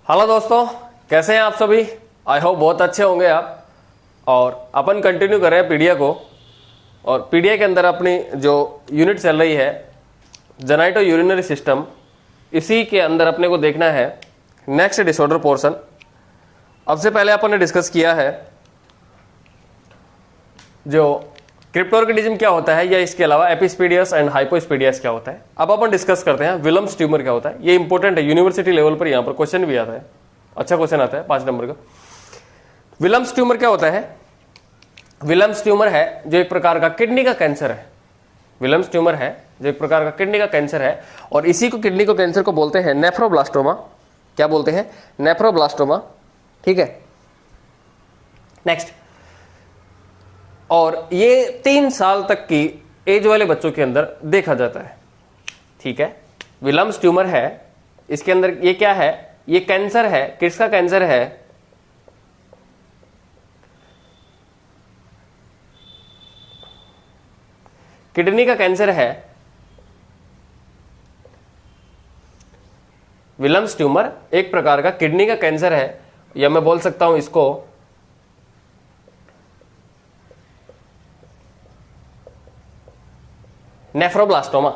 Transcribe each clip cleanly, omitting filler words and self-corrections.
Hello दोस्तों, कैसे हैं आप सभी। आई होप बहुत अच्छे होंगे आप। और अपन कंटिन्यू कर रहे हैं पीडीए को। और पीडीए के अंदर अपनी जो यूनिट चल रही है जेनाइटो यूरिनरी सिस्टम, इसी के अंदर अपने को देखना है नेक्स्ट डिसऑर्डर पोर्शन। अब से पहले अपन ने डिस्कस किया है जो क्रिप्टोर्किडिज्म क्या होता है या इसके अलावा एपिस्पीडियस एंड हाइपोस्पीडियस क्या होता है। अब अपन डिस्कस करते हैं विल्म्स ट्यूमर क्या होता है। ये इंपॉर्टेंट है, यूनिवर्सिटी लेवल पर यहाँ पर क्वेश्चन भी आता है, अच्छा क्वेश्चन आता है 5 नंबर का। विल्म्स ट्यूमर क्या होता है। विल्म्स ट्यूमर है जो एक प्रकार का किडनी का कैंसर है। विल्म्स ट्यूमर है जो एक प्रकार का किडनी का कैंसर है और इसी को किडनी को कैंसर को बोलते हैं नेफ्रोब्लास्टोमा। क्या बोलते हैं? नेफ्रोब्लास्टोमा। ठीक है, नेक्स्ट। और ये 3 साल तक की एज वाले बच्चों के अंदर देखा जाता है। ठीक है, विल्म्स ट्यूमर है, इसके अंदर ये क्या है? ये कैंसर है। किसका कैंसर है? किडनी का कैंसर है। विल्म्स ट्यूमर एक प्रकार का किडनी का कैंसर है, या मैं बोल सकता हूं इसको नेफ्रोब्लास्टोमा।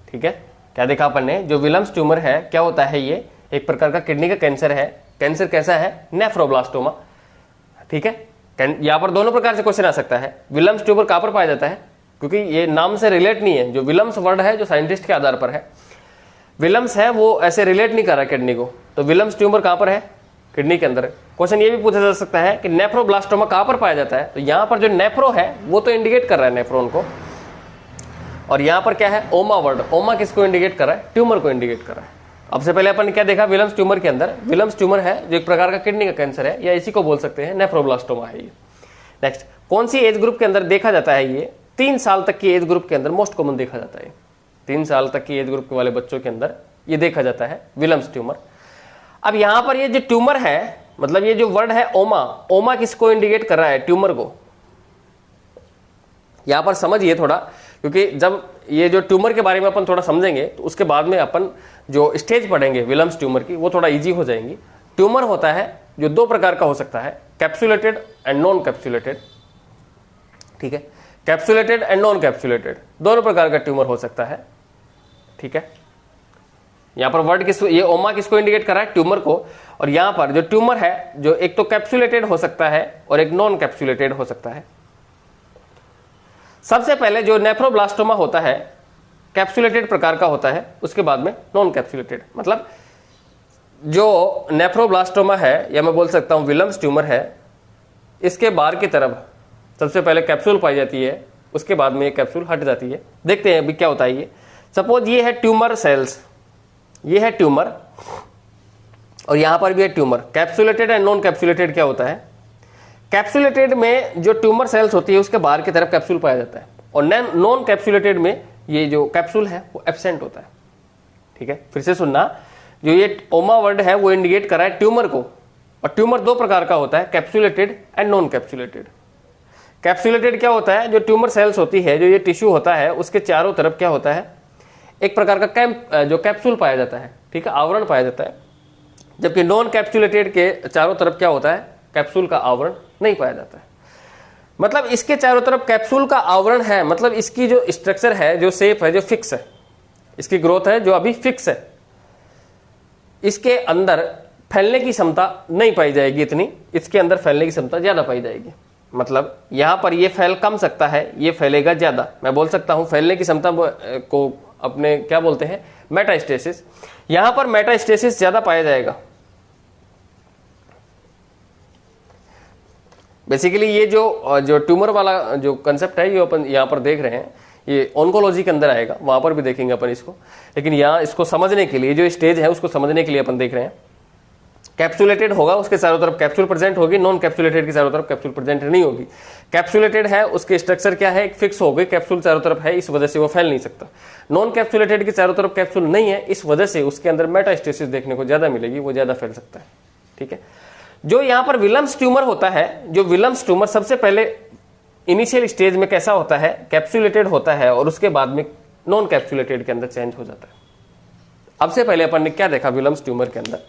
ठीक है, क्या देखा अपन ने? जो विल्म्स ट्यूमर है क्या होता है? ये एक प्रकार का किडनी का कैंसर है। कैंसर कैसा है? नेफ्रोब्लास्टोमा। ठीक है, यहां पर दोनों प्रकार से क्वेश्चन आ सकता है। विल्म्स ट्यूमर कहां पर पाया जाता है? क्योंकि ये नाम से रिलेट नहीं है। जो विल्म्स वर्ड है जो साइंटिस्ट के आधार पर है, विल्म्स है वो ऐसे रिलेट नहीं कर रहा किडनी को। तो विल्म्स ट्यूमर कहां पर है? किडनी के अंदर। क्वेश्चन ये भी पूछा जा सकता है कि नेफ्रोब्लास्टोमा कहां पर पाया जाता है? तो यहां पर जो नेफ्रो है वो तो इंडिकेट कर रहा है नेफ्रॉन को, और यहां पर क्या है? ओमा वर्ड। ओमा किसको इंडिकेट कर रहा है? ट्यूमर को इंडिकेट कर रहा है। अब से पहले अपन ने क्या देखा विल्म्स ट्यूमर के अंदर? विल्म्स ट्यूमर है जो एक प्रकार का किडनी का कैंसर है, या इसी को बोल सकते हैं नेफ्रोब्लास्टोमा है ये। नेक्स्ट, कौन सी एज ग्रुप के अंदर देखा जाता है? ये 3 साल तक की एज ग्रुप के अंदर मोस्ट कॉमन देखा जाता है। 3 साल तक की एज ग्रुप वाले बच्चों के अंदर ये देखा जाता है विल्म्स ट्यूमर। अब यहां पर ये जो ट्यूमर है, मतलब ये जो वर्ड है ओमा, ओमा किसको इंडिकेट कर रहा है? ट्यूमर को। यहां पर समझिए थोड़ा, क्योंकि जब ये जो ट्यूमर के बारे में अपन थोड़ा समझेंगे तो उसके बाद में अपन जो स्टेज पढ़ेंगे विल्म्स ट्यूमर की वो थोड़ा इजी हो जाएंगी। ट्यूमर होता है जो 2 प्रकार का हो सकता है, कैप्सुलेटेड एंड नॉन कैप्सुलेटेड। ठीक है, कैप्सुलेटेड एंड नॉन कैप्सुलेटेड दोनों प्रकार का ट्यूमर हो सकता है। ठीक है, यहां पर वर्ड किस, ये ओमा किसको इंडिकेट कर रहा है? ट्यूमर को। और यहां पर जो ट्यूमर है जो एक तो कैप्सुलेटेड हो सकता है और एक नॉन कैप्सुलेटेड हो सकता है। सबसे पहले जो नेफ्रोब्लास्टोमा होता है कैप्सुलेटेड प्रकार का होता है, उसके बाद में नॉन कैप्सुलेटेड। मतलब जो नेफ्रोब्लास्टोमा है, या मैं बोल सकता हूं विल्म्स ट्यूमर है, इसके बाहर की तरफ सबसे पहले कैप्सूल पाई जाती है, उसके बाद में ये कैप्सूल हट जाती है। देखते हैं अभी क्या होता है। ये सपोज ये है ट्यूमर सेल्स, ये है ट्यूमर और यहां पर भी है tumour. Capsulated and non capsulated क्या होता है? कैप्सुलेटेड में जो ट्यूमर सेल्स होती है उसके बाहर की तरफ कैप्सूल पाया जाता है, और नॉन कैप्सुलेटेड में ये जो कैप्सूल है वो एब्सेंट होता है। ठीक है, फिर से सुनना, जो ये ओमा वर्ड है वो इंडिकेट कर रहा है ट्यूमर को, और ट्यूमर 2 प्रकार का होता है, capsulated and non capsulated. Capsulated क्या होता है? जो ट्यूमर सेल्स होती है, जो ये टिश्यू होता है, उसके चारों तरफ क्या होता है? एक प्रकार का जो कैप्सूल पाया जाता है। ठीक है, आवरण पाया जाता है। जबकि नॉन कैप्सुलेटेड के चारों तरफ क्या होता है? कैप्सूल का आवरण नहीं पाया जाता है। मतलब इसके चारों तरफ कैप्सूल का आवरण है, मतलब इसकी जो स्ट्रक्चर है, जो शेप है, जो फिक्स है, इसकी ग्रोथ है जो अभी फिक्स है। इसके अंदर फैलने की क्षमता नहीं पाई जाएगी इतनी, इसके अंदर फैलने की क्षमता ज्यादा पाई जाएगी। मतलब यहां पर ये फैल कम सकता है, ये फैलेगा ज्यादा। मैं बोल सकता हूं फैलने की क्षमता को अपने क्या बोलते हैं? मेटास्टेसिस। यहां पर मेटास्टेसिस ज्यादा पाया जाएगा। बेसिकली ये जो ट्यूमर वाला जो कंसेप्ट है ये अपन यहां पर देख रहे हैं, ये ऑन्कोलॉजी के अंदर आएगा, वहां पर भी देखेंगे अपन इसको। लेकिन यहां इसको समझने के लिए, जो स्टेज है उसको समझने के लिए अपन देख रहे हैं। कैप्सुलेटेड होगा, उसके चारों तरफ कैप्सूल प्रेजेंट होगी। नॉन कैप्सुलेटेड के चारों तरफ कैप्सूल प्रेजेंट नहीं होगी। कैप्सुलेटेड है, उसके स्ट्रक्चर क्या है? एक फिक्स हो गई, कैप्सूल चारों तरफ है, इस वजह से वो फैल नहीं सकता। नॉन कैप्सुलेटेड के चारों तरफ कैप्सूल नहीं है, इस वजह से उसके अंदर मेटास्टेसिस देखने को ज्यादा मिलेगी, वो ज्यादा फैल सकता है। ठीक है, जो यहां पर विल्म्स ट्यूमर होता है, जो विल्म्स ट्यूमर सबसे पहले इनिशियल स्टेज में कैसा होता है? कैप्सुलेटेड होता है, और उसके बाद में नॉन कैप्सुलेटेड के अंदर चेंज हो जाता है। अब से पहले अपन ने क्या देखा विल्म्स ट्यूमर के अंदर?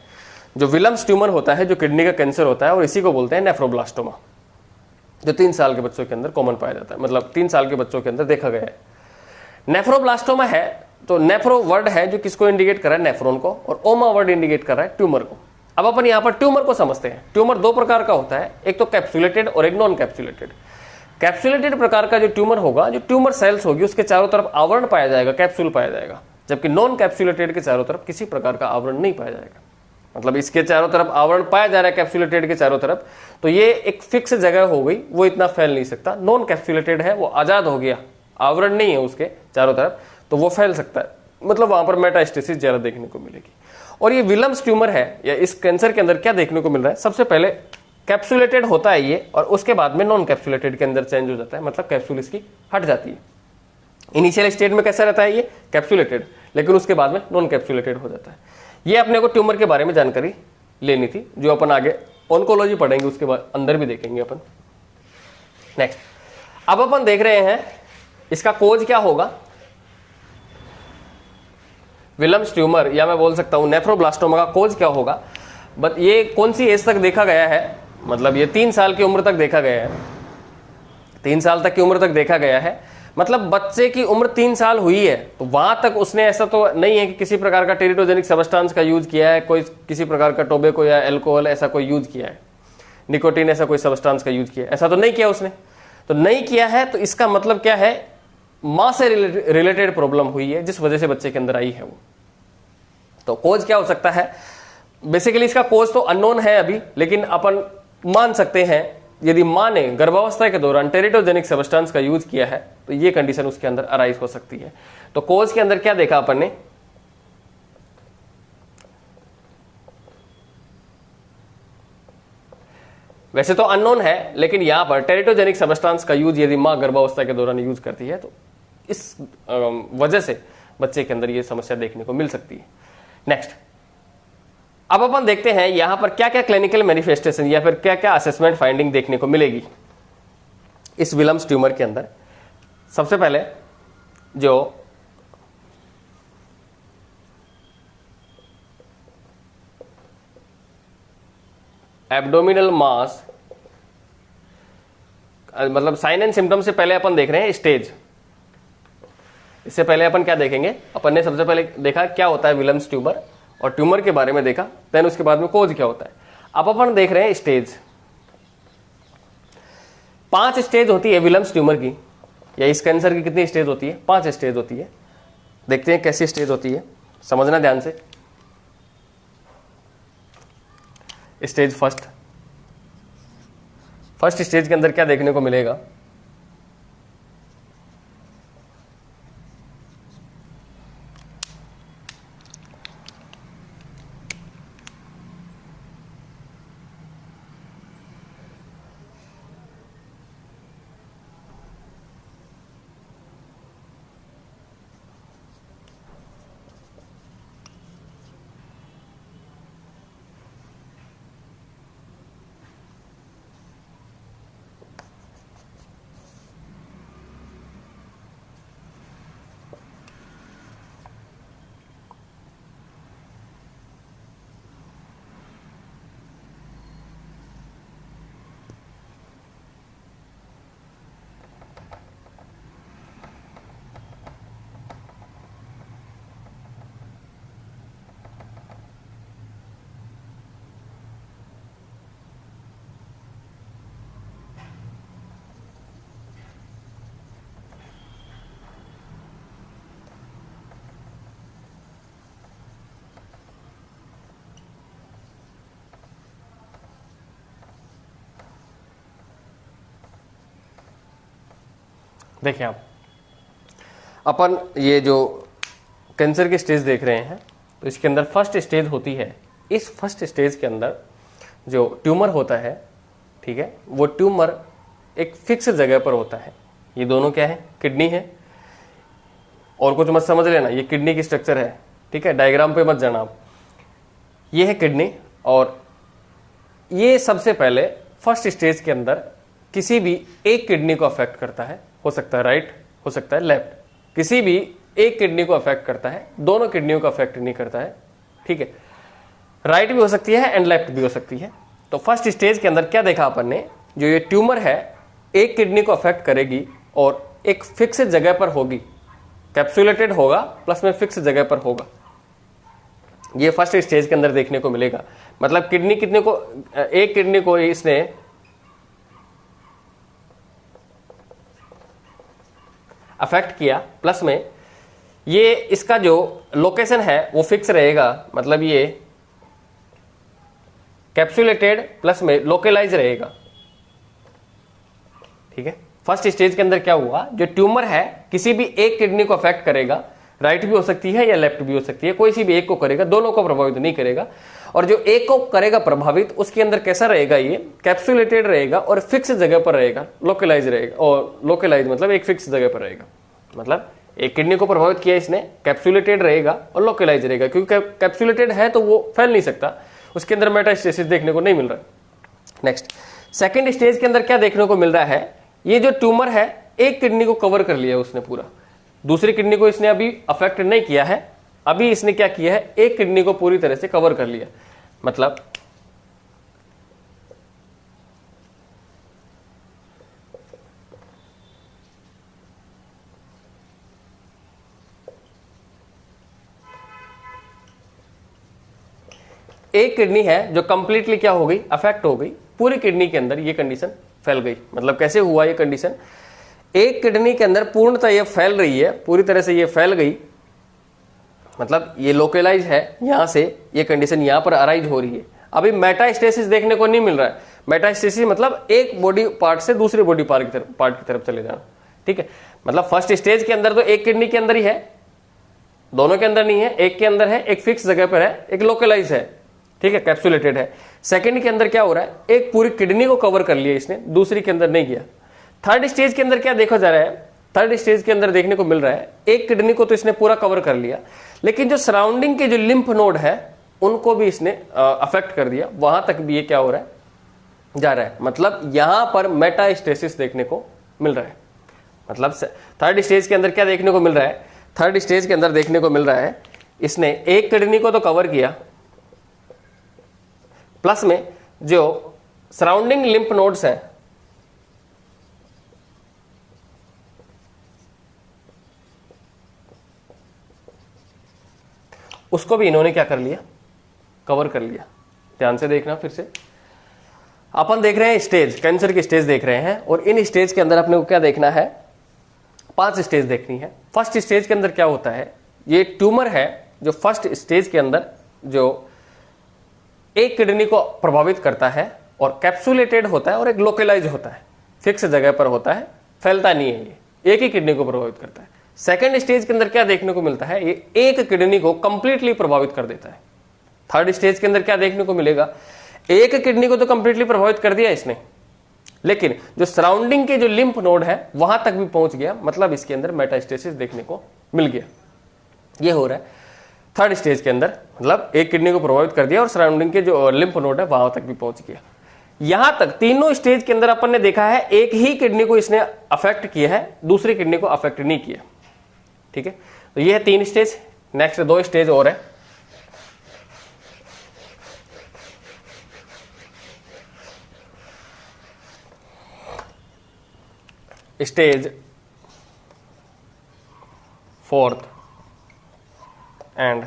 जो विलम्स ट्यूमर होता है, जो किडनी का कैंसर होता है, और इसी को बोलते हैं नेफ्रोब्लास्टोमा, जो 3 साल के बच्चों के अंदर कॉमन पाया जाता है, मतलब 3 साल के बच्चों के अंदर देखा गया है। नेफ्रोब्लास्टोमा है तो नेफ्रो वर्ड है जो किसको इंडिकेट कर रहा है, नेफ्रॉन को, और ओमा वर्ड इंडिकेट कर रहा है ट्यूमर को। अब अपन यहां पर ट्यूमर को समझते हैं। ट्यूमर 2 प्रकार का होता है, एक तो कैप्सुलेटेड और एक नॉन कैप्सुलेटेड। कैप्सुलेटेड प्रकार का जो ट्यूमर होगा, जो ट्यूमर सेल्स होगी, उसके चारों तरफ आवरण पाया जाएगा, कैप्सूल पाया जाएगा, जबकि नॉन कैप्सुलेटेड के चारों तरफ किसी प्रकार का आवरण नहीं पाया जाएगा। मतलब इसके चारों तरफ आवरण पाया जा रहा है कैप्सुलेटेड के चारों तरफ, तो ये एक फिक्स जगह हो गई, वो इतना फैल नहीं सकता। नॉन कैप्सुलेटेड है, वो आजाद हो गया, आवरण नहीं है उसके चारों तरफ, तो वो फैल सकता है, मतलब वहां पर मेटास्टेसिस ज्यादा देखने को मिलेगी। और ये विलम्स ट्यूमर है, या इस कैंसर के अंदर क्या देखने को मिल रहा है, सबसे पहले कैप्सुलेटेड होता है ये, और उसके बाद में नॉन कैप्सुलेटेड के अंदर चेंज हो जाता है, मतलब कैप्सूल इसकी हट जाती है। इनिशियल स्टेज में कैसा रहता है ये, कैप्सुलेटेड, लेकिन उसके बाद में नॉन कैप्सुलेटेड हो जाता है। ये अपने को ट्यूमर के बारे में जानकारी लेनी थी, जो अपन आगे ऑन्कोलॉजी पढ़ेंगे उसके बाद अंदर भी देखेंगे अपन। नेक्स्ट, अब अपन देख रहे हैं इसका कोज क्या होगा, विलम्स ट्यूमर, या मैं बोल सकता हूं नेफ्रोब्लास्टोमा का कोज क्या होगा। बट ये कौन सी एज तक देखा गया है, मतलब ये 3 साल की उम्र तक देखा गया है, 3 साल तक की उम्र तक देखा गया है। मतलब बच्चे की उम्र 3 साल हुई है तो वहां तक उसने ऐसा तो नहीं है कि किसी प्रकार का टेरिटोजेनिक सब्सटेंस का यूज किया है, कोई किसी प्रकार का टोबैको या अल्कोहल ऐसा कोई यूज किया है, निकोटीन ऐसा कोई सब्सटेंस का यूज किया है, ऐसा तो नहीं किया उसने। तो नहीं किया है तो इसका मतलब क्या है, मां से रिलेटेड प्रॉब्लम हुई है जिस वजह से बच्चे के अंदर आई है वो। तो कोज क्या हो सकता है, बेसिकली इसका कोज तो अननोन है अभी, लेकिन अपन मान सकते हैं यदि मां ने गर्भावस्था के दौरान टेरिटोजेनिक सब्सटेंस का यूज किया है तो ये कंडीशन उसके अंदर अराइज हो सकती है। तो कोज के अंदर क्या देखा अपन ने, वैसे तो अननोन है, लेकिन यहां पर टेरिटोजेनिक सब्सटेंस का यूज यदि मां गर्भावस्था के दौरान यूज करती है तो इस वजह से बच्चे के अंदर ये समस्या देखने को मिल सकती है। नेक्स्ट, अब अपन देखते हैं यहां पर क्या क्या क्लिनिकल मैनिफेस्टेशन या फिर क्या क्या असेसमेंट फाइंडिंग देखने को मिलेगी इस विलम्स ट्यूमर के अंदर। सबसे पहले जो एब्डोमिनल मास, मतलब साइन एंड सिम्टम से पहले अपन देख रहे हैं स्टेज। इससे पहले अपन क्या देखेंगे, अपन ने सबसे पहले देखा क्या होता है विलम्स ट्यूमर, और ट्यूमर के बारे में देखा, देन उसके बाद में कोज क्या होता है। अब अपन देख रहे हैं स्टेज। 5 स्टेज होती है विलम्स ट्यूमर की, या इस कैंसर की कितनी स्टेज होती है, 5 स्टेज होती है। देखते हैं कैसी स्टेज होती है, समझना ध्यान से। स्टेज फर्स्ट स्टेज के अंदर क्या देखने को मिलेगा, देखिए आप अपन ये जो कैंसर की स्टेज देख रहे हैं तो इसके अंदर फर्स्ट स्टेज होती है। इस फर्स्ट स्टेज के अंदर जो ट्यूमर होता है, ठीक है, वो ट्यूमर एक फिक्स जगह पर होता है। ये दोनों क्या है, किडनी है, और कुछ मत समझ लेना, ये किडनी की स्ट्रक्चर है, ठीक है, डायग्राम पे मत जाना आप। ये है किडनी, और ये सबसे पहले फर्स्ट स्टेज के अंदर किसी भी एक किडनी को अफेक्ट करता है, हो सकता है राइट, हो सकता है लेफ्ट, किसी भी एक किडनी को अफेक्ट करता है, दोनों किडनियों को अफेक्ट नहीं करता है, ठीक है। राइट भी हो सकती है एंड लेफ्ट भी हो सकती है। तो फर्स्ट स्टेज के अंदर क्या देखा अपन ने, जो ये ट्यूमर है एक किडनी को अफेक्ट करेगी और एक फिक्स जगह पर होगी, कैप्सुलेटेड होगा प्लस में फिक्स जगह पर होगा। ये फर्स्ट स्टेज के अंदर देखने को मिलेगा। मतलब एक किडनी को इसने अफेक्ट किया, प्लस में ये इसका जो लोकेशन है वो फिक्स रहेगा, मतलब ये कैप्सुलेटेड प्लस में लोकलाइज रहेगा। ठीक है, फर्स्ट स्टेज के अंदर क्या हुआ, जो ट्यूमर है किसी भी एक किडनी को अफेक्ट करेगा, राइट भी हो सकती है या लेफ्ट भी हो सकती है, कोई सी भी एक को करेगा, दोनों को प्रभावित नहीं करेगा। और जो एक को करेगा प्रभावित, उसके अंदर कैसा रहेगा, ये कैप्सुलेटेड रहेगा और फिक्स जगह पर रहेगा, लोकलाइज रहेगा। और लोकलाइज मतलब एक फिक्स जगह पर रहेगा, मतलब एक किडनी को प्रभावित किया इसने, कैप्सुलेटेड रहेगा और लोकलाइज रहेगा। क्योंकि कैप्सुलेटेड है तो वो फैल नहीं सकता, उसके अंदर मेटास्टेसिस देखने को नहीं मिल रहा। नेक्स्ट सेकंड स्टेज के अंदर क्या देखने को मिल रहा है, ये जो ट्यूमर है एक किडनी को कवर कर लिया उसने पूरा, दूसरी किडनी को इसने अभी अफेक्ट नहीं किया है। अभी इसने क्या किया है, एक किडनी को पूरी तरह से कवर कर लिया। मतलब एक किडनी है जो कंप्लीटली क्या हो गई, अफेक्ट हो गई, पूरी किडनी के अंदर ये कंडीशन फैल गई। मतलब कैसे हुआ ये कंडीशन, एक किडनी के अंदर पूर्णतः ये फैल रही है, पूरी तरह से ये फैल गई, मतलब ये लोकलाइज है, यहां से ये कंडीशन यहां पर अराइज हो रही है। अभी मेटास्टेसिस देखने को नहीं मिल रहा है। मेटास्टेसिस मतलब एक बॉडी पार्ट से दूसरे बॉडी पार्ट की तरफ चले जाना। ठीक है, मतलब फर्स्ट स्टेज के अंदर तो एक किडनी के अंदर ही है, दोनों के अंदर नहीं है, एक के अंदर है, एक फिक्स जगह पर है, एक लोकलाइज है। ठीक है, कैप्सुलेटेड है। सेकंड के अंदर क्या हो रहा है, एक पूरी किडनी को कवर कर लिया इसने, दूसरी के अंदर नहीं किया। थर्ड स्टेज के अंदर क्या देखा जा रहा है, थर्ड स्टेज के अंदर देखने को मिल रहा है एक किडनी को तो इसने पूरा कवर कर लिया, लेकिन जो सराउंडिंग के जो लिम्फ नोड है उनको भी इसने अफेक्ट कर दिया, वहां तक भी ये क्या हो रहा है, जा रहा है। मतलब यहां पर मेटास्टेसिस देखने को मिल रहा है। मतलब थर्ड स्टेज के अंदर क्या देखने को मिल रहा है, थर्ड स्टेज के अंदर देखने को मिल रहा है इसने एक किडनी को तो कवर किया, प्लस में जो सराउंडिंग लिम्फ नोड्स हैं उसको भी इन्होंने क्या कर लिया, कवर कर लिया। ध्यान से देखना, फिर से अपन देख रहे हैं स्टेज, कैंसर की स्टेज देख रहे हैं, और इन स्टेज के अंदर अपने को क्या देखना है, 5 स्टेज देखनी है। फर्स्ट स्टेज के अंदर क्या होता है, ये ट्यूमर है जो फर्स्ट स्टेज के अंदर जो एक किडनी को प्रभावित करता है और कैप्सुलेटेड होता है और एक लोकलाइज होता है, फिक्स जगह पर होता है, फैलता नहीं है, ये एक ही किडनी को प्रभावित करता है। सेकंड स्टेज के अंदर क्या देखने को मिलता है, ये एक किडनी को कंप्लीटली प्रभावित कर देता है। थर्ड स्टेज के अंदर क्या देखने को मिलेगा, एक किडनी को तो कंप्लीटली प्रभावित कर दिया इसने, लेकिन जो सराउंडिंग के जो लिम्फ नोड है वहां तक भी पहुंच गया, मतलब इसके अंदर मेटास्टेसिस देखने को मिल गया। ये हो रहा है थर्ड स्टेज के अंदर, मतलब एक किडनी को प्रभावित कर दिया और सराउंडिंग के जो लिम्फ नोड है वहां तक भी पहुंच गया। यहां तक तीनों स्टेज के अंदर अपन ने देखा है एक ही किडनी को इसने अफेक्ट किया है, दूसरी किडनी को अफेक्ट नहीं किया। ठीक है, तो ये है 3 स्टेज। नेक्स्ट 2 स्टेज और है। Stage 4th and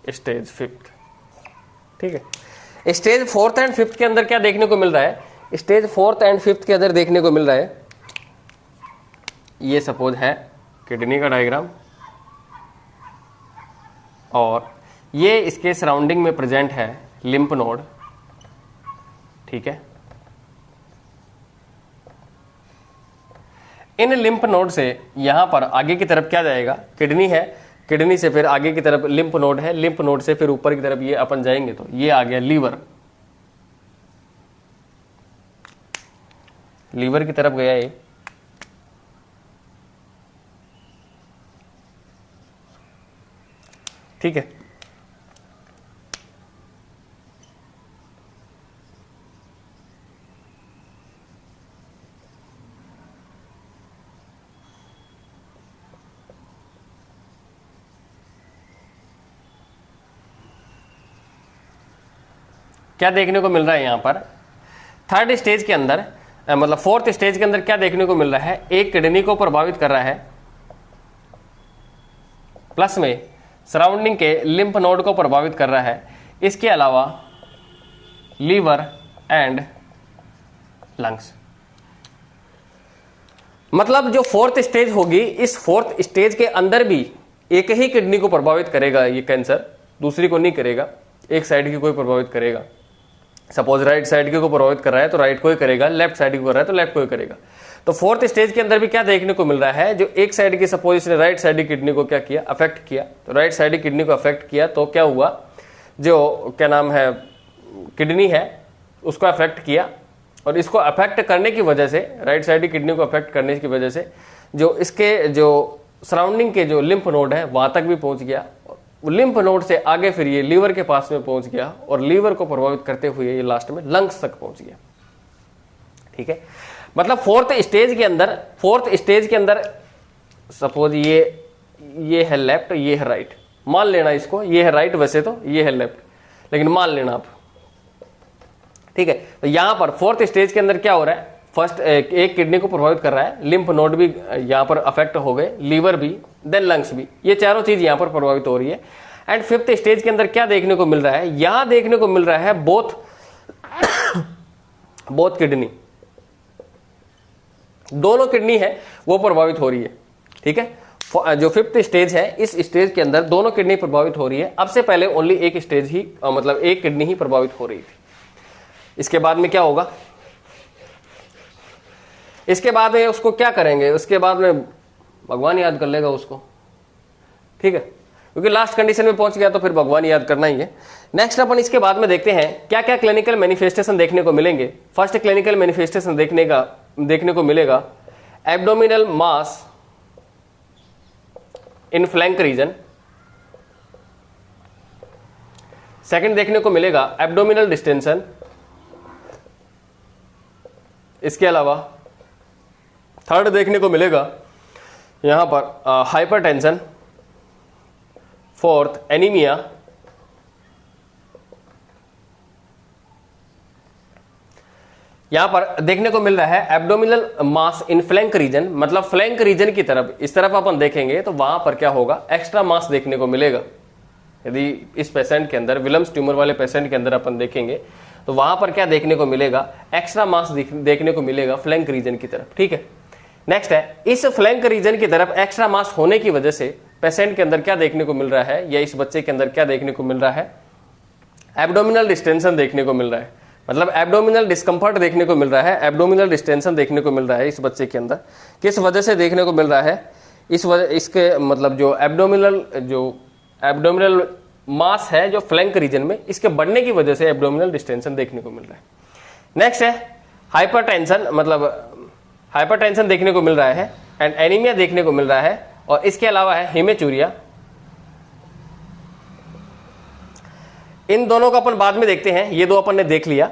stage 5th। ठीक है, स्टेज 4th एंड 5th के अंदर क्या देखने को मिल रहा है, स्टेज 4th एंड 5th के अंदर देखने को मिल रहा है, ये सपोज है किडनी का डायग्राम और ये इसके सराउंडिंग में प्रेजेंट है लिम्फ नोड। ठीक है, इन लिम्फ नोड से यहां पर आगे की तरफ क्या जाएगा, किडनी है, किडनी से फिर आगे की तरफ लिम्फ नोड है, लिम्फ नोड से फिर ऊपर की तरफ ये अपन जाएंगे तो ये आ गया लीवर, लीवर की तरफ गया ये। ठीक है, क्या देखने को मिल रहा है यहाँ पर, थर्ड स्टेज के अंदर मतलब फोर्थ स्टेज के अंदर क्या देखने को मिल रहा है, एक किडनी को प्रभावित कर रहा है, प्लस में सराउंडिंग के लिम्फ नोड को प्रभावित कर रहा है, इसके अलावा लीवर एंड लंग्स। मतलब जो फोर्थ स्टेज होगी, इस फोर्थ स्टेज के अंदर भी एक ही किडनी को प्रभावित करेगा ये कैंसर, दूसरी को नहीं करेगा, एक साइड की कोई प्रभावित करेगा। सपोज राइट साइड की को प्रभावित कर रहा है तो राइट को ही करेगा, लेफ्ट साइड को कर रहा है तो लेफ्ट को ही करेगा। तो फोर्थ स्टेज के अंदर भी क्या देखने को मिल रहा है, जो एक साइड की सपोज इसने राइट साइड की किडनी को क्या किया, अफेक्ट किया, तो राइट साइड की किडनी को अफेक्ट किया तो क्या हुआ, जो क्या नाम है किडनी है उसको अफेक्ट किया, और इसको अफेक्ट करने की वजह से, राइट साइड की किडनी को अफेक्ट करने की वजह से जो इसके जो सराउंडिंग के जो लिम्फ नोड है वहां तक भी पहुंच गया, लिम्फ नोड से आगे फिर ये लीवर के पास में पहुंच गया, और लीवर को प्रभावित करते हुए ये लास्ट में लंग्स तक पहुंच गया। ठीक है, मतलब फोर्थ स्टेज के अंदर सपोज ये है लेफ्ट, ये है राइट, मान लेना इसको, ये है राइट वैसे तो ये है लेफ्ट, लेकिन मान लेना आप। ठीक है, तो यहां पर फोर्थ स्टेज के अंदर क्या हो रहा है, फर्स्ट एक किडनी को प्रभावित कर रहा है, लिम्फ नोड भी यहां पर अफेक्ट हो गए, लीवर भी, देन लंग्स भी, ये चारों चीज यहां पर प्रभावित हो रही है। एंड फिफ्थ स्टेज के अंदर क्या देखने को मिल रहा है, यहां देखने को मिल रहा है बोथ किडनी, दोनों किडनी है वो प्रभावित हो रही है। ठीक है, जो फिफ्थ स्टेज है इस स्टेज के अंदर दोनों किडनी प्रभावित हो रही है। अब से पहले ओनली एक स्टेज ही मतलब एक किडनी ही प्रभावित हो रही थी। इसके बाद में क्या होगा, इसके बाद में उसको क्या करेंगे, उसके बाद में भगवान याद कर लेगा उसको। ठीक है, क्योंकि लास्ट कंडीशन में पहुंच गया तो फिर भगवान याद करना ही है। नेक्स्ट अपन इसके बाद में देखते हैं क्या क्या क्लिनिकल मैनिफेस्टेशन देखने को मिलेंगे। फर्स्ट क्लिनिकल मैनिफेस्टेशन देखने को मिलेगा एब्डोमिनल मास इन फ्लैंक रीजन। सेकंड देखने को मिलेगा एब्डोमिनल डिस्टेंशन। इसके अलावा थर्ड देखने को मिलेगा यहां पर हाइपरटेंशन। Fourth anaemia. यहां पर देखने को मिल रहा है एब्डोमिनल मास इन फ्लैंक रीजन, मतलब फ्लैंक रीजन की तरफ, इस तरफ अपन देखेंगे तो वहां पर क्या होगा, एक्स्ट्रा मास देखने को मिलेगा। यदि इस पेशेंट के अंदर, विलम्स ट्यूमर वाले पेशेंट के अंदर अपन देखेंगे तो वहां पर क्या देखने को मिलेगा, एक्स्ट्रा मास देखने को मिलेगा फ्लैंक रीजन की तरफ। ठीक है, नेक्स्ट है इस फ्लैंक रीजन की तरफ एक्स्ट्रा मास होने की वजह से पेशेंट के अंदर क्या देखने को मिल रहा है, या इस बच्चे के अंदर क्या देखने को मिल रहा है, एब्डोमिनल डिस्टेंशन देखने को मिल रहा है, मतलब एब्डोमिनल डिस्कम्फर्ट देखने को मिल रहा है, एब्डोमिनल डिस्टेंशन देखने को मिल रहा है इस बच्चे के अंदर। किस वजह से देखने को मिल रहा है, इसके मतलब जो एब्डोमिनल मास है जो फ्लैंक रीजन में, इसके बढ़ने की वजह से एब्डोमिनल डिस्टेंशन देखने को मिल रहा है। नेक्स्ट है हाइपरटेंशन, मतलब हाइपरटेंशन देखने को मिल रहा है, एंड एनीमिया देखने को मिल रहा है, और इसके अलावा है हेमेचूरिया। इन दोनों को अपन बाद में देखते हैं, ये दो अपन ने देख लिया,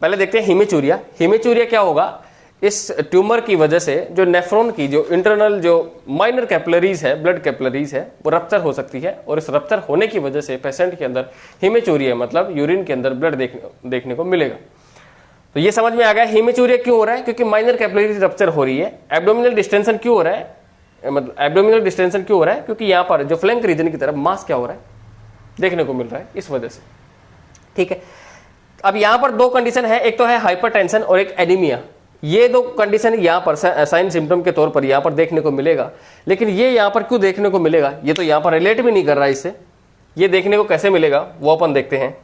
पहले देखते हैं हेमेचूरिया। हेमेचूरिया क्या होगा, इस ट्यूमर की वजह से जो नेफ्रॉन की जो इंटरनल जो माइनर कैपिलरीज है, ब्लड कैपिलरीज है, वो रप्चर हो सकती है, और इस रप्चर होने की वजह से पेशेंट के अंदर हेमेचूरिया मतलब यूरिन के अंदर ब्लड देखने को मिलेगा। तो ये समझ में आ गया हेमेचूरिया क्यों हो रहा है, क्योंकि माइनर कैपिलरीज रप्चर हो रही है। एब्डोमिनल डिस्टेंशन क्यों हो रहा है, मतलब एब्डोमिनल डिस्टेंशन क्यों हो रहा है, क्योंकि यहाँ पर जो फ्लैंक रीजन की तरफ मास क्या हो रहा है देखने को मिल रहा है, इस वजह से। ठीक है, अब यहाँ पर दो कंडीशन है, एक तो है हाइपरटेंशन और एक एनीमिया। ये दो कंडीशन यहाँ पर साइन सिम्टम के तौर पर यहाँ पर देखने को मिलेगा, लेकिन ये यहाँ पर क्यों देखने को मिलेगा, ये तो यहाँ पर रिलेट भी नहीं कर रहा है इससे, ये देखने को कैसे मिलेगा वो अपन देखते हैं।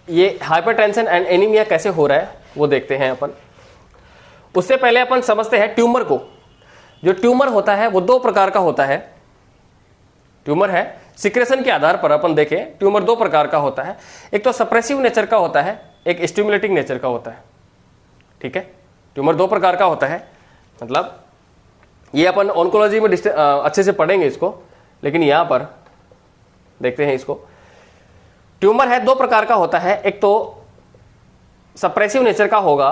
ये हाइपरटेंशन एंड एनीमिया कैसे हो रहा है वो देखते हैं अपन। उससे पहले अपन समझते हैं ट्यूमर को। जो ट्यूमर होता है वो दो प्रकार का होता है। ट्यूमर है सिक्रेशन के आधार पर अपन देखें, ट्यूमर दो प्रकार का होता है, एक तो सप्रेसिव नेचर का होता है, एक स्टिमुलेटिंग नेचर का होता है। ठीक है, ट्यूमर दो प्रकार का होता है, मतलब ये अपन ऑन्कोलॉजी में अच्छे से पढ़ेंगे इसको, लेकिन यहां पर देखते हैं इसको। ट्यूमर है दो प्रकार का होता है, एक तो सप्रेसिव नेचर का होगा,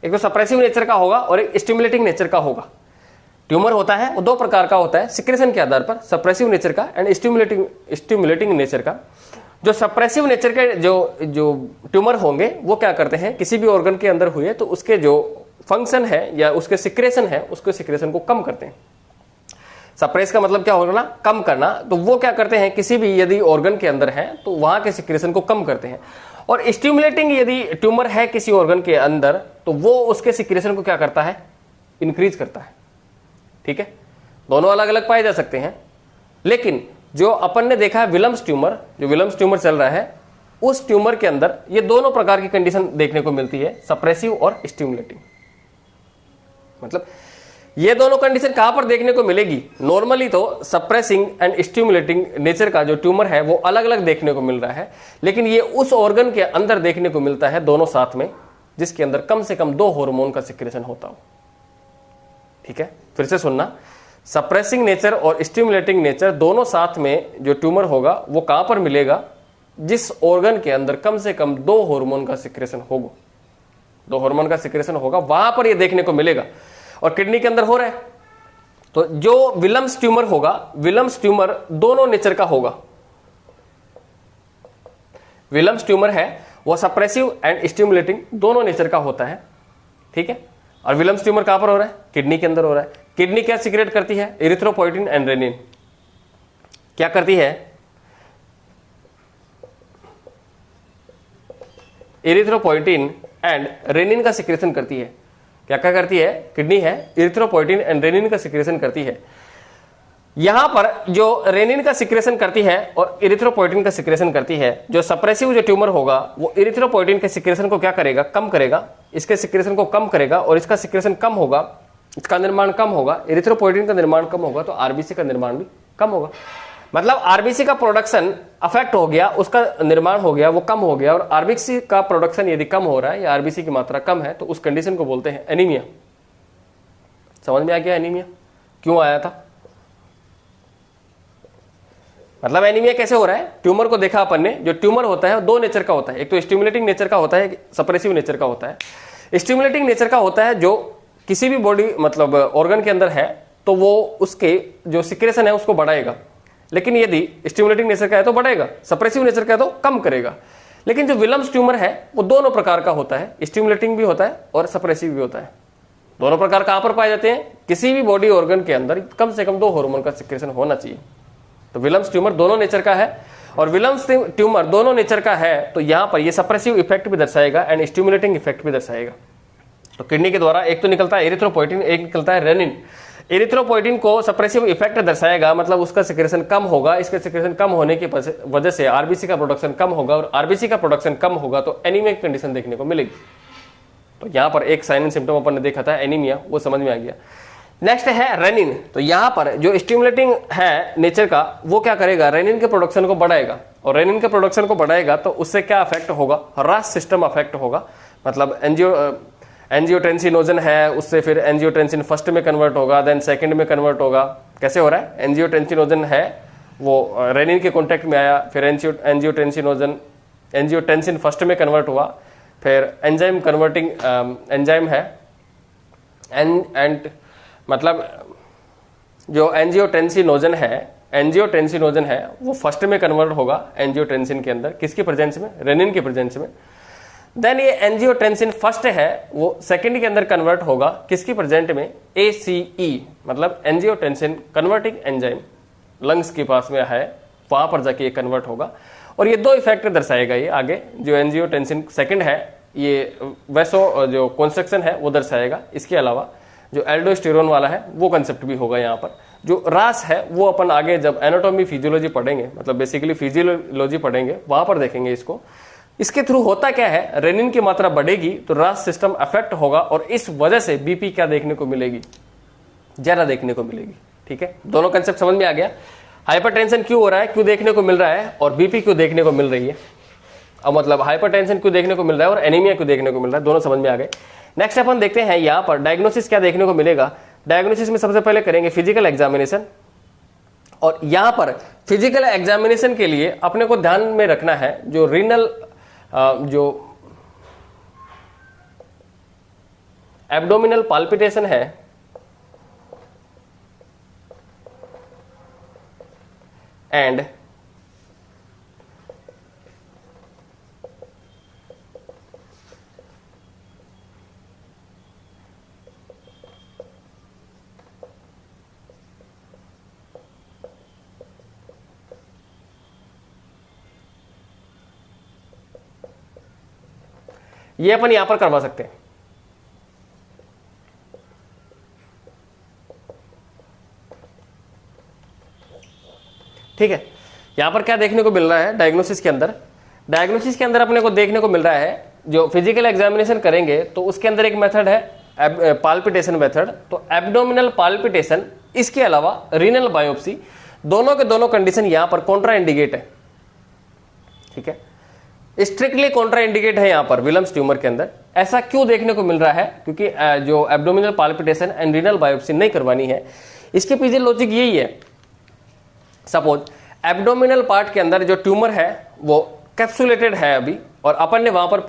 एक तो सप्रेसिव नेचर का होगा और एक स्टिमुलेटिंग नेचर का होगा। ट्यूमर होता है वो दो प्रकार का होता है सिक्रेशन के आधार पर, सप्रेसिव नेचर का एंड स्टिमुलेटिंग नेचर का। जो सप्रेसिव नेचर के जो ट्यूमर होंगे वो क्या करते हैं, किसी भी ऑर्गन के अंदर हुए तो उसके जो फंक्शन है या उसके सिक्रेशन है, उसके सिक्रेशन को कम करते हैं। सप्रेस का मतलब क्या होगा ना, कम करना। तो वो क्या करते हैं, किसी भी यदि ऑर्गन के अंदर है तो वहां के सिक्रेशन को कम करते हैं। और स्टिमुलेटिंग, यदि ट्यूमर है किसी ऑर्गन के अंदर तो वो उसके सिक्रेशन को क्या करता है, इंक्रीज करता है। ठीक है, दोनों अलग अलग पाए जा सकते हैं। लेकिन जो अपन ने देखा है विलम्स ट्यूमर, जो विलम्स ट्यूमर चल रहा है, उस ट्यूमर के अंदर ये दोनों प्रकार की कंडीशन देखने को मिलती है, सप्रेसिव और स्टिमुलेटिंग। मतलब ये दोनों कंडीशन कहां पर देखने को मिलेगी, नॉर्मली तो सप्रेसिंग एंड स्टिमुलेटिंग नेचर का जो ट्यूमर है वो अलग अलग देखने को मिल रहा है, लेकिन ये उस ऑर्गन के अंदर देखने को मिलता है दोनों साथ में, जिसके अंदर कम से कम 2 हार्मोन का सिक्रेशन होता हो। ठीक है, फिर से सुनना, सप्रेसिंग नेचर और स्टिमुलेटिंग नेचर दोनों साथ में जो ट्यूमर होगा वो कहां पर मिलेगा, जिस ऑर्गन के अंदर कम से कम 2 हार्मोन का सिक्रेशन होगा, 2 हार्मोन का सिक्रेशन होगा, वहां पर ये देखने को मिलेगा। और किडनी के अंदर हो रहा है तो जो विलम्स ट्यूमर होगा, विलम्स ट्यूमर दोनों नेचर का होगा। विलम्स ट्यूमर है वो सप्रेसिव एंड स्टिमुलेटिंग दोनों नेचर का होता है। ठीक है, और विलम्स ट्यूमर कहां पर हो रहा है, किडनी के अंदर हो रहा है। किडनी क्या सिक्रेट करती है, एरिथ्रोपोइटिन एंड रेनिन। क्या करती है, एरिथ्रोपोइटिन एंड रेनिन का सिक्रेशन करती है। क्या क्या करती है, किडनी है, एरिथ्रोपोइटिन एंड रेनिन का सिक्रेशन करती है। यहां पर जो रेनिन का सिक्रेशन करती है और एरिथ्रोपोइटिन का सिक्रेशन करती है, जो सप्रेसिव जो ट्यूमर होगा वो एरिथ्रोपोइटिन के सिक्रेशन को क्या करेगा, कम करेगा, इसके सिक्रेशन को कम करेगा, और इसका सिक्रेशन कम होगा, इसका निर्माण कम होगा, एरिथ्रोपोइटिन का निर्माण कम होगा तो आरबीसी का निर्माण भी कम होगा। मतलब आरबीसी का प्रोडक्शन अफेक्ट हो गया, उसका निर्माण हो गया, वो कम हो गया। और आरबीसी का प्रोडक्शन यदि कम हो रहा है या आरबीसी की मात्रा कम है तो उस कंडीशन को बोलते हैं एनीमिया। समझ में आ गया एनीमिया क्यों आया था? मतलब एनीमिया कैसे हो रहा है, ट्यूमर को देखा अपन ने, जो ट्यूमर होता है 2 नेचर का होता है, एक तो स्टिमुलेटिंग नेचर का होता है, सप्रेसिव नेचर का होता है। स्टिमुलेटिंग नेचर का होता है जो किसी भी बॉडी मतलब ऑर्गन के अंदर है तो वो उसके जो सिक्रेशन है उसको बढ़ाएगा, लेकिन यदि स्टिमुलेटिंग नेचर का है तो बढ़ाएगा, सप्रेसिव नेचर का है तो कम करेगा। लेकिन जो विलम्स ट्यूमर है वो दोनों प्रकार का होता है, स्टिमुलेटिंग भी होता है और सप्रेसिव भी होता है। दोनों प्रकार कहां पर पाए जाते हैं, किसी भी बॉडी ऑर्गन के अंदर कम से कम 2 हार्मोन का सिक्रेशन होना चाहिए। तो विलम्स ट्यूमर दोनों नेचर का है, और विलम्स ट्यूमर दोनों नेचर का है तो यहां पर ये सप्रेसिव इफेक्ट भी दर्शाएगा एंड स्टिमुलेटिंग इफेक्ट भी दर्शाएगा। तो किडनी के द्वारा एक तो निकलता है एरिथ्रोपोइटिन, एक निकलता है रेनिन। एरिथ्रोपोइटिन को सप्रेसिव इफेक्ट दर्शाएगा, मतलब उसका सिक्रेशन कम होगा, इसके सिक्रेशन कम होने की वजह से आरबीसी का प्रोडक्शन कम होगा, और आरबीसी का प्रोडक्शन कम होगा तो एनीमिक कंडीशन देखने को मिलेगी। तो यहां पर एक साइन एंड सिम्टम अपन ने देखा था एनीमिया, वो समझ में आ गया। नेक्स्ट है रेनिन। तो यहां पर जो स्टिमुलेटिंग है नेचर का वो क्या करेगा, रेनिन के प्रोडक्शन को बढ़ाएगा, और रेनिन के प्रोडक्शन को बढ़ाएगा तो उससे क्या अफेक्ट होगा, रास सिस्टम अफेक्ट होगा। मतलब एंजियोटेंसिनोजन है, उससे फिर एंजियोटेंसिन फर्स्ट में कन्वर्ट होगा, देन सेकंड में कन्वर्ट होगा। कैसे हो रहा है, एंजियोटेंसिनोजन है वो रेनिन के कॉन्टेक्ट में आया, फिर एंजियोटेंसिन फर्स्ट में कन्वर्ट हुआ, फिर एंजाइम कन्वर्टिंग एंजाइम है एंड मतलब जो एंजियोटेंसिनोजन है वो फर्स्ट में कन्वर्ट होगा एंजियोटेंसिन के अंदर, किसकी प्रेजेंस में, रेनिन की प्रेजेंस में। देन ये एंजियोटेंसिन फर्स्ट है वो सेकंड के अंदर कन्वर्ट होगा, किसकी प्रेजेंट में, ACE मतलब एंजियोटेंसिन कन्वर्टिंग एंजाइम, लंग्स के पास में है, वहां पर जाके ये कन्वर्ट होगा। और ये 2 इफेक्ट दर्शाएगा ये आगे, जो एंजियोटेंसिन सेकंड है ये वैसो जो कंस्ट्रक्शन है वो दर्शाएगा। इसके अलावा जो एल्डोस्टेरोन वाला है वो कंसेप्ट भी होगा यहाँ पर। जो रास है वो अपन आगे जब एनाटॉमी फिजियोलॉजी पढ़ेंगे, मतलब बेसिकली फिजियोलॉजी पढ़ेंगे, वहां पर देखेंगे इसको। इसके थ्रू होता क्या है, रेनिन की मात्रा बढ़ेगी तो रास सिस्टम अफेक्ट होगा, और इस वजह से बीपी क्या देखने को मिलेगी, ज्यादा देखने को मिलेगी। ठीक है, दोनों कंसेप्ट समझ में आ गया। हाइपरटेंशन क्यों हो रहा है, क्यों देखने को मिल रहा है, और बीपी क्यों देखने को मिल रही है। अब मतलब हाइपरटेंशन क्यों देखने को मिल रहा है और एनीमिया क्यों देखने को मिल रहा है, दोनों समझ में आ गए। नेक्स्ट अपन देखते हैं यहाँ पर डायग्नोसिस क्या देखने को मिलेगा। डायग्नोसिस में सबसे पहले करेंगे फिजिकल एग्जामिनेशन, और यहाँ पर फिजिकल एग्जामिनेशन के लिए अपने को ध्यान में रखना है जो रीनल जो एब्डोमिनल पाल्पिटेशन है एंड ये अपन यहां पर करवा सकते हैं। ठीक है, यहां पर क्या देखने को मिल रहा है डायग्नोसिस के अंदर? डायग्नोसिस के अंदर अपने को देखने को मिल रहा है, जो फिजिकल एग्जामिनेशन करेंगे तो उसके अंदर एक मेथड है पाल्पिटेशन मेथड, तो एब्डोमिनल पाल्पिटेशन, इसके अलावा रीनल बायोप्सी, दोनों के दोनों कंडीशन यहां पर कॉन्ट्रा इंडिकेट है। ठीक है, स्ट्रिक्टली कॉन्ट्रा इंडिकेट है यहां पर विलियम्स ट्यूमर के अंदर। ऐसा क्यों देखने को मिल रहा है? क्योंकि जो abdominal palpitation and renal biopsy नहीं करवानी है। इसके पीछे लॉजिक यही है, सपोज एब्डोमिनल पार्ट के अंदर जो ट्यूमर है वो कैप्सुलेटेड है अभी, और अपन ने वहां पर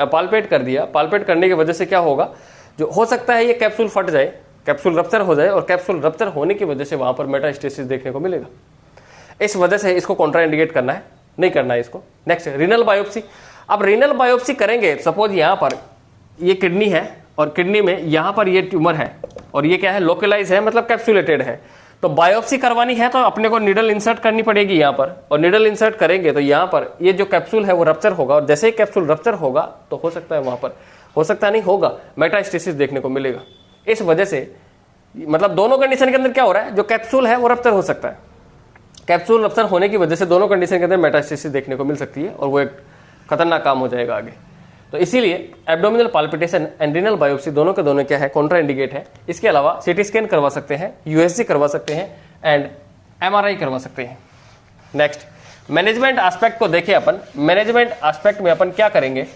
पाल्पेट कर दिया। पाल्पेट करने की वजह से क्या होगा, जो हो सकता है ये कैप्सूल फट जाए, कैप्सूल रप्चर हो जाए, और कैप्सूल रप्चर होने की वजह से वहां पर मेटास्टेसिस देखने को मिलेगा। इस वजह से इसको कॉन्ट्रा इंडिकेट करना है, नहीं करना है इसको। Next, renal biopsy. अब रीनल बायोप्सी करेंगे, सपोज यहां पर ये किडनी है और किडनी में यहां पर ये ट्यूमर है और ये क्या है, लोकलाइज है, मतलब कैप्सुलेटेड है। तो बायोप्सी करवानी है तो अपने को निडल इंसर्ट करनी पड़ेगी यहाँ पर, और निडल इंसर्ट करेंगे तो यहाँ पर ये जो कैप्सूल है वो रप्चर होगा, और जैसे ही कैप्सूल रप्चर होगा तो हो सकता है वहां पर, हो सकता नहीं होगा, मेटास्टेसिस देखने को मिलेगा। इस वजह से मतलब दोनों कंडीशन के अंदर क्या हो रहा है, जो कैप्सूल है वो रप्चर हो सकता है। कैप्सूल रप्चर होने की वजह से दोनों कंडीशन के अंदर मेटास्टेसिस देखने को मिल सकती है, और वो एक खतरनाक काम हो जाएगा आगे। तो इसीलिए abdominal palpitation and renal biopsy दोनों के दोनों क्या है, कॉन्ट्रा इंडिकेट है। इसके अलावा सीटी स्कैन करवा सकते हैं, यूएसजी करवा सकते हैं एंड एमआरआई करवा सकते हैं। नेक्स्ट, मैनेजमेंट एस्पेक्ट को देखें अपन। मैनेजमेंट एस्पेक्ट में अपन क्या करेंगे,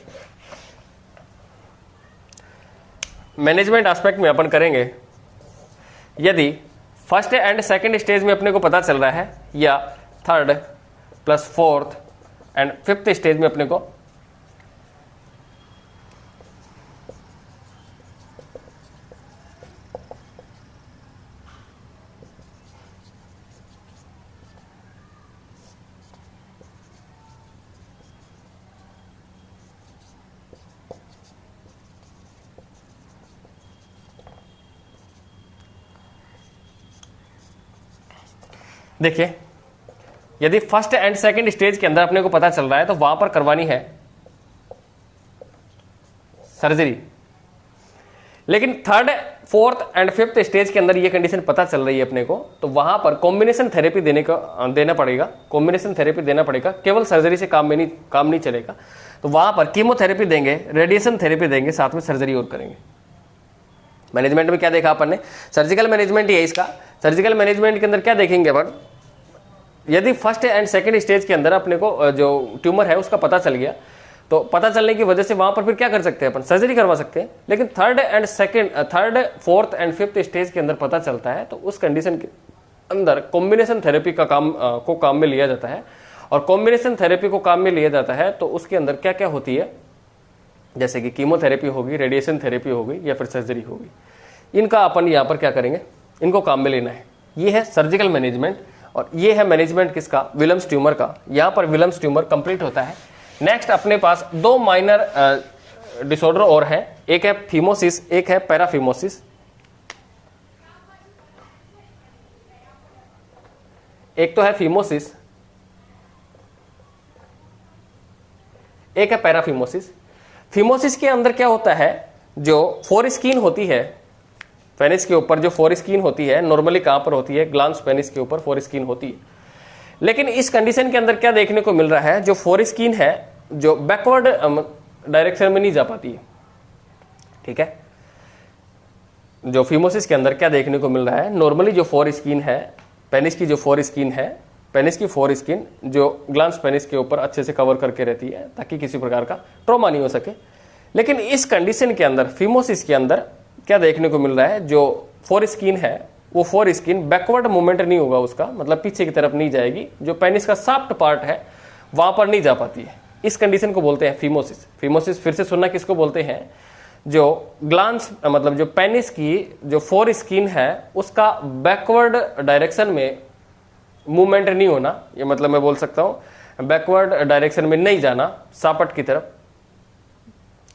मैनेजमेंट एस्पेक्ट में अपन करेंगे, यदि फर्स्ट एंड सेकंड स्टेज में अपने को पता चल रहा है, या third plus fourth and fifth stage में अपने को देखिए, यदि फर्स्ट एंड सेकंड स्टेज के अंदर अपने को पता चल रहा है तो वहां पर करवानी है सर्जरी। लेकिन third fourth and fifth stage के अंदर ये कंडीशन पता चल रही है अपने को, तो वहां पर कॉम्बिनेशन थेरेपी देना पड़ेगा। कॉम्बिनेशन थेरेपी देना पड़ेगा, केवल सर्जरी से काम नहीं चलेगा। तो वहां पर कीमोथेरेपी देंगे, रेडिएशन थेरेपी देंगे, साथ में सर्जरी और करेंगे। मैनेजमेंट में क्या देखा अपन ने, सर्जिकल मैनेजमेंट ही है इसका। सर्जिकल मैनेजमेंट के अंदर क्या देखेंगे अपन, यदि फर्स्ट एंड सेकंड स्टेज के अंदर अपने को जो ट्यूमर है उसका पता चल गया, तो पता चलने की वजह से वहां पर फिर क्या कर सकते हैं अपन, सर्जरी करवा सकते हैं। लेकिन third fourth and fifth stage के अंदर पता चलता है तो उस कंडीशन के अंदर कॉम्बिनेशन थेरेपी का काम में लिया जाता है। और कॉम्बिनेशन थेरेपी को काम में लिया जाता है तो उसके अंदर क्या क्या होती है, जैसे कि कीमोथेरेपी होगी, रेडिएशन थेरेपी होगी, या फिर सर्जरी होगी। इनका अपन यहाँ पर क्या करेंगे, इनको काम में लेना है। ये है सर्जिकल मैनेजमेंट, और ये है मैनेजमेंट किसका, विलियम्स ट्यूमर का। यहाँ पर विलियम्स ट्यूमर कंप्लीट होता है। नेक्स्ट अपने पास दो माइनर डिसऑर्डर और हैं, एक है फीमोसिस, एक है पैराफीमोसिस। एक तो है फीमोसिस, एक है पैराफीमोसिस। फीमोसिस के अंदर क्या होता है, जो फोरस्किन होती है पेनिस के ऊपर, जो फोरस्किन होती है नॉर्मली कहां पर होती है, ग्लांस पेनिस के ऊपर फोरस्किन होती है। लेकिन इस कंडीशन के अंदर क्या देखने को मिल रहा है, जो फोरस्किन है जो बैकवर्ड डायरेक्शन में नहीं जा पाती है। ठीक है, जो फीमोसिस के अंदर क्या देखने को मिल रहा है, नॉर्मली जो फोरस्किन है पेनिस की, जो फोरस्किन है पेनिस की फोरस्किन जो ग्लांस पेनिस के ऊपर अच्छे से कवर करके रहती है ताकि किसी प्रकार का ट्रॉमा नहीं हो सके। लेकिन इस कंडीशन के अंदर, फीमोसिस के अंदर क्या देखने को मिल रहा है, जो फोरस्किन है वो फोरस्किन बैकवर्ड मूवमेंट नहीं होगा उसका, मतलब पीछे की तरफ नहीं जाएगी, जो पेनिस का सॉफ्ट पार्ट है वहां पर नहीं जा पाती है। इस कंडीशन को बोलते हैं फीमोसिस। फीमोसिस फिर से सुनना किसको बोलते हैं, जो ग्लांस मतलब जो पेनिस की जो फोर स्किन है उसका बैकवर्ड डायरेक्शन में मूवमेंट नहीं होना, ये मतलब मैं बोल सकता हूं बैकवर्ड डायरेक्शन में नहीं जाना, सापट की तरफ,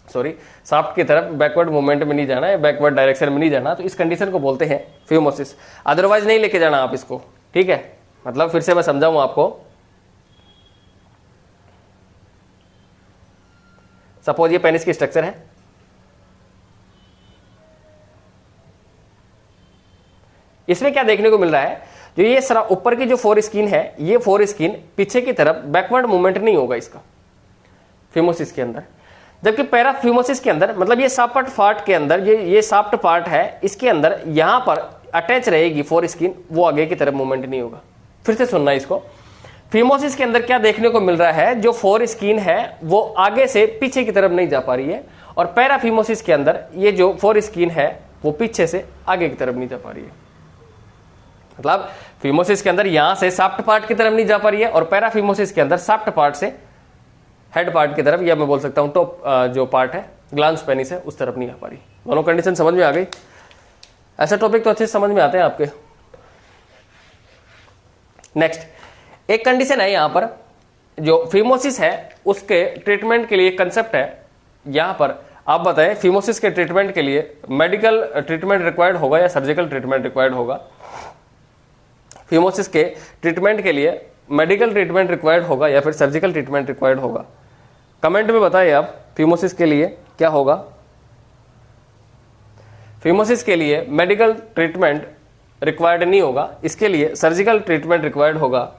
सॉरी साफ्ट की तरफ बैकवर्ड मूवमेंट में नहीं जाना है, बैकवर्ड डायरेक्शन में नहीं जाना, तो इस कंडीशन को बोलते हैं फ्यूमोसिस। अदरवाइज नहीं लेके जाना आप इसको, ठीक है। मतलब फिर से मैं समझाऊं आपको, सपोज ये पेनिस की स्ट्रक्चर है, इसमें क्या देखने को मिल रहा है, जो ये ऊपर की जो फोर स्किन है, ये फोर स्किन पीछे की तरफ बैकवर्ड मूवमेंट नहीं होगा इसका फिमोसिस के अंदर, जबकि पैराफिमोसिस के अंदर मतलब ये सापट पार्ट के अंदर ये साफ्ट पार्ट है, इसके अंदर यहां पर अटैच रहेगी फोर स्किन, वो आगे की तरफ मूवमेंट नहीं होगा। फिर से सुनना इसको, फिमोसिस के अंदर क्या देखने को मिल रहा है, जो फोर स्किन है वो आगे से पीछे की तरफ नहीं जा पा रही है, और पैराफिमोसिस के अंदर ये जो फोर स्किन है वो पीछे से आगे की तरफ नहीं जा पा रही है। मतलब फिमोसिस के अंदर यहां से साफ्ट पार्ट की तरफ नहीं जा पा रही है, और पैराफिमोसिस के अंदर साफ्ट पार्ट से हेड पार्ट की तरफ, या मैं बोल सकता हूं टॉप जो पार्ट है ग्लांस पेनिस है उस तरफ नहीं आ पा रही। दोनों कंडीशन समझ में आ गई? ऐसा टॉपिक तो अच्छे से समझ में आते हैं आपके। नेक्स्ट एक कंडीशन है यहां पर, जो फिमोसिस है उसके ट्रीटमेंट के लिए कंसेप्ट है यहां पर। आप बताएं फिमोसिस के ट्रीटमेंट के लिए मेडिकल ट्रीटमेंट रिक्वायर्ड होगा या सर्जिकल ट्रीटमेंट रिक्वायर्ड होगा? फिमोसिस के ट्रीटमेंट के लिए मेडिकल ट्रीटमेंट रिक्वायर्ड होगा या फिर सर्जिकल ट्रीटमेंट रिक्वायर्ड होगा? कमेंट में बताइए आप, फिमोसिस के लिए क्या होगा? फिमोसिस के लिए मेडिकल ट्रीटमेंट रिक्वायर्ड नहीं होगा, इसके लिए सर्जिकल ट्रीटमेंट रिक्वायर्ड होगा।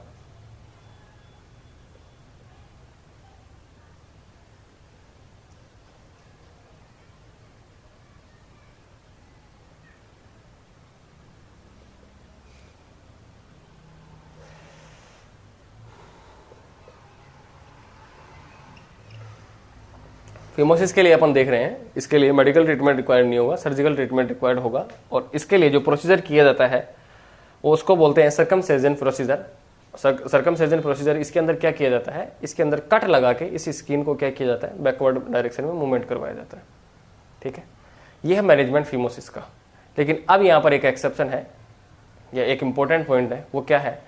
फिमोसिस के लिए अपन देख रहे हैं, इसके लिए मेडिकल ट्रीटमेंट रिक्वायर्ड नहीं होगा, सर्जिकल ट्रीटमेंट रिक्वायर्ड होगा, और इसके लिए जो प्रोसीजर किया जाता है वो उसको बोलते हैं सर्कमसाइजन प्रोसीजर। सर्कमसाइजन प्रोसीजर, इसके अंदर क्या किया जाता है, इसके अंदर कट लगा के इस स्किन को क्या किया जाता है, बैकवर्ड डायरेक्शन में मूवमेंट करवाया जाता है, ठीक है। ये है मैनेजमेंट फिमोसिस का। लेकिन अब यहाँ पर एक एक्सेप्शन है, या एक इंपॉर्टेंट पॉइंट है, वो क्या है,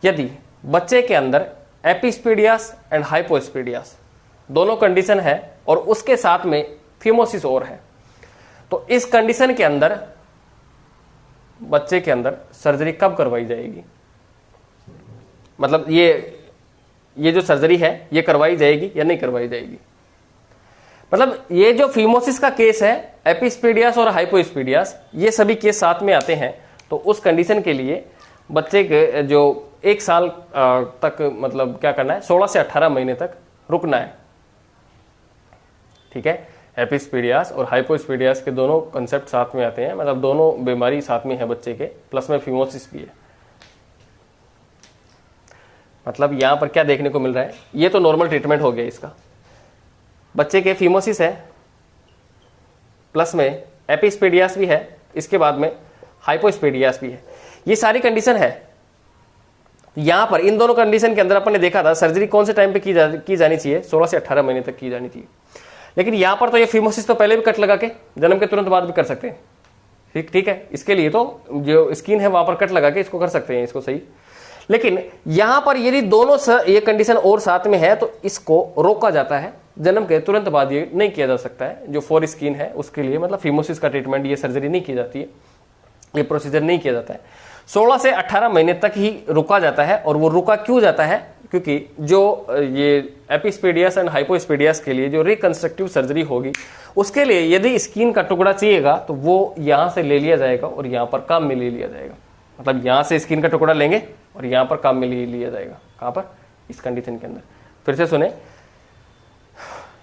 यदि बच्चे के अंदर एपिस्पीडियास एंड हाइपोस्पीडियास दोनों कंडीशन है और उसके साथ में फिमोसिस और है, तो इस कंडीशन के अंदर बच्चे के अंदर सर्जरी कब करवाई जाएगी? मतलब ये जो सर्जरी है ये करवाई जाएगी या नहीं करवाई जाएगी? मतलब ये जो फिमोसिस का केस है, एपिस्पीडियास और हाइपोस्पीडियास, ये सभी केस साथ में आते हैं, तो उस कंडीशन के लिए बच्चे के जो 1 साल तक मतलब क्या करना है, 16 से 18 महीने तक रुकना है, ठीक है। एपिस्पीडियास और हाइपोस्पीडियास के दोनों कंसेप्ट साथ में आते हैं, मतलब दोनों बीमारी साथ में है बच्चे के, प्लस में फिमोसिस भी है। मतलब यहां पर क्या देखने को मिल रहा है, ये तो नॉर्मल ट्रीटमेंट हो गया इसका, बच्चे के फिमोसिस है, प्लस में एपिस्पीडियास भी है, इसके बाद में हाइपोस्पीडियास भी है, ये सारी कंडीशन है। यहां पर इन दोनों कंडीशन के अंदर अपन ने देखा था सर्जरी कौन से टाइम पे की जानी चाहिए, 16 से 18 महीने तक की जानी चाहिए। लेकिन यहां पर तो ये फिमोसिस तो पहले भी कट लगा के जन्म के तुरंत बाद भी कर सकते हैं, ठीक है। इसके लिए तो जो स्किन है वहां पर कट लगा के इसको कर सकते हैं, इसको सही। लेकिन यहां पर यदि दोनों ये कंडीशन और साथ में है तो इसको रोका जाता है, जन्म के तुरंत बाद ये नहीं किया जा सकता है। जो फोर स्किन है उसके लिए मतलब फिमोसिस का ट्रीटमेंट, ये सर्जरी नहीं की जाती है, ये प्रोसीजर नहीं किया जाता है, 16 से 18 महीने तक ही रुका जाता है। और वो रुका क्यों जाता है, क्योंकि जो ये एपिस्पीडियास एंड हाइपोस्पीडियास के लिए जो रिकंस्ट्रक्टिव सर्जरी होगी, उसके लिए यदि स्किन का टुकड़ा चाहिएगा तो वो यहां से ले लिया जाएगा और यहां पर काम में ले लिया जाएगा। मतलब यहां से स्किन का टुकड़ा लेंगे और यहां पर काम में ले लिया जाएगा। कहां पर? इस कंडीशन के अंदर। फिर से सुने,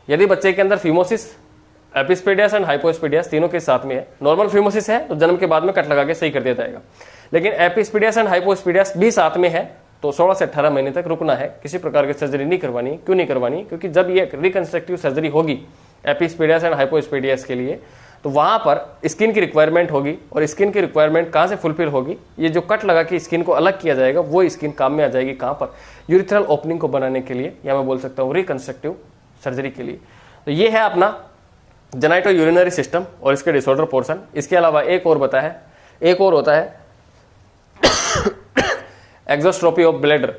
यदि बच्चे के अंदर फिमोसिस, एपिस्पीडियास एंड हाइपोस्पीडियास तीनों के साथ में है, नॉर्मल फिमोसिस है तो जन्म के बाद में कट लगा के सही कर दिया जाएगा। लेकिन एपिस्पीडियास एंड हाइपोस्पीडियास भी साथ में है तो 16 से 18 महीने तक रुकना है, किसी प्रकार की सर्जरी नहीं करवानी। क्यों नहीं करवानी? क्योंकि जब ये रिकंस्ट्रक्टिव सर्जरी होगी एपिस्पीडियास एंड हाइपोस्पीडियास के लिए, तो वहां पर स्किन की रिक्वायरमेंट होगी। और स्किन की रिक्वायरमेंट कहां से फुलफिल होगी? ये जो कट लगा के स्किन को अलग किया जाएगा वो स्किन काम में आ जाएगी। कहां पर? यूरिथ्रल ओपनिंग को बनाने के लिए, या मैं बोल सकता हूं रिकंस्ट्रक्टिव सर्जरी के लिए। तो ये है अपना जेनाइटो यूरिनरी सिस्टम और इसके डिसऑर्डर पोर्शन। इसके अलावा एक और होता है एक्सोस्ट्रोपी ऑफ ब्लैडर।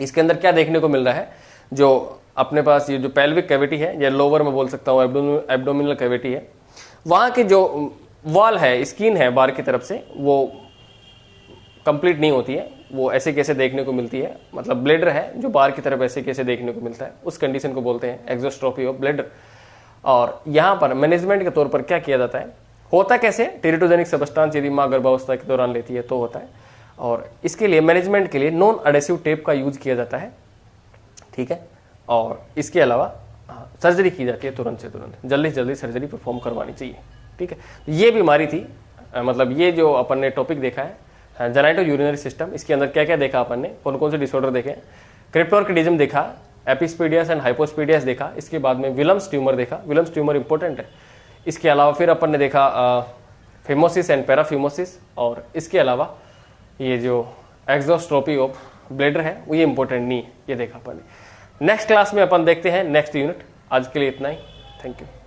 इसके अंदर क्या देखने को मिल रहा है, जो अपने पास ये जो पेल्विक कैविटी है या लोअर में बोल सकता हूँ एब्डोमिनल कैविटी है, वहाँ की जो वॉल है, स्किन है बाहर की तरफ से, वो कंप्लीट नहीं होती है, वो ऐसे कैसे देखने को मिलती है, मतलब ब्लैडर है जो बाहर की तरफ ऐसे कैसे देखने को मिलता है, उस कंडीशन को बोलते हैं एक्सोस्ट्रोफी ऑफ ब्लैडर। और यहाँ पर मैनेजमेंट के तौर पर क्या किया जाता है, होता कैसे, टेरिटोजेनिक सब्सटेंस यदि माँ गर्भावस्था के दौरान लेती है तो होता है, और इसके लिए मैनेजमेंट के लिए नॉन एडेसिव टेप का यूज किया जाता है, ठीक है। और इसके अलावा सर्जरी की जाती है, तुरंत से तुरंत जल्दी से जल्दी सर्जरी परफॉर्म करवानी चाहिए, ठीक है। ये बीमारी थी, मतलब ये जो अपन ने टॉपिक देखा है जेनाइटो यूरिनरी सिस्टम, इसके अंदर क्या क्या देखा अपन ने, कौन कौन से डिसऑर्डर देखे, क्रिप्टोर्किडिज्म देखा, एपिस्पीडियस एंड हाइपोस्पीडियस देखा, इसके बाद में विलम्स ट्यूमर देखा, विलम्स ट्यूमर इंपॉर्टेंट है। इसके अलावा फिर अपन ने देखा फिमोसिस एंड पैराफिमोसिस, और इसके अलावा ये जो एक्सोस्ट्रोपी ऑफ ब्लैडर है वो ये इंपॉर्टेंट नहीं है, ये देखा अपन ने। नेक्स्ट क्लास में अपन देखते हैं नेक्स्ट यूनिट। आज के लिए इतना ही, थैंक यू।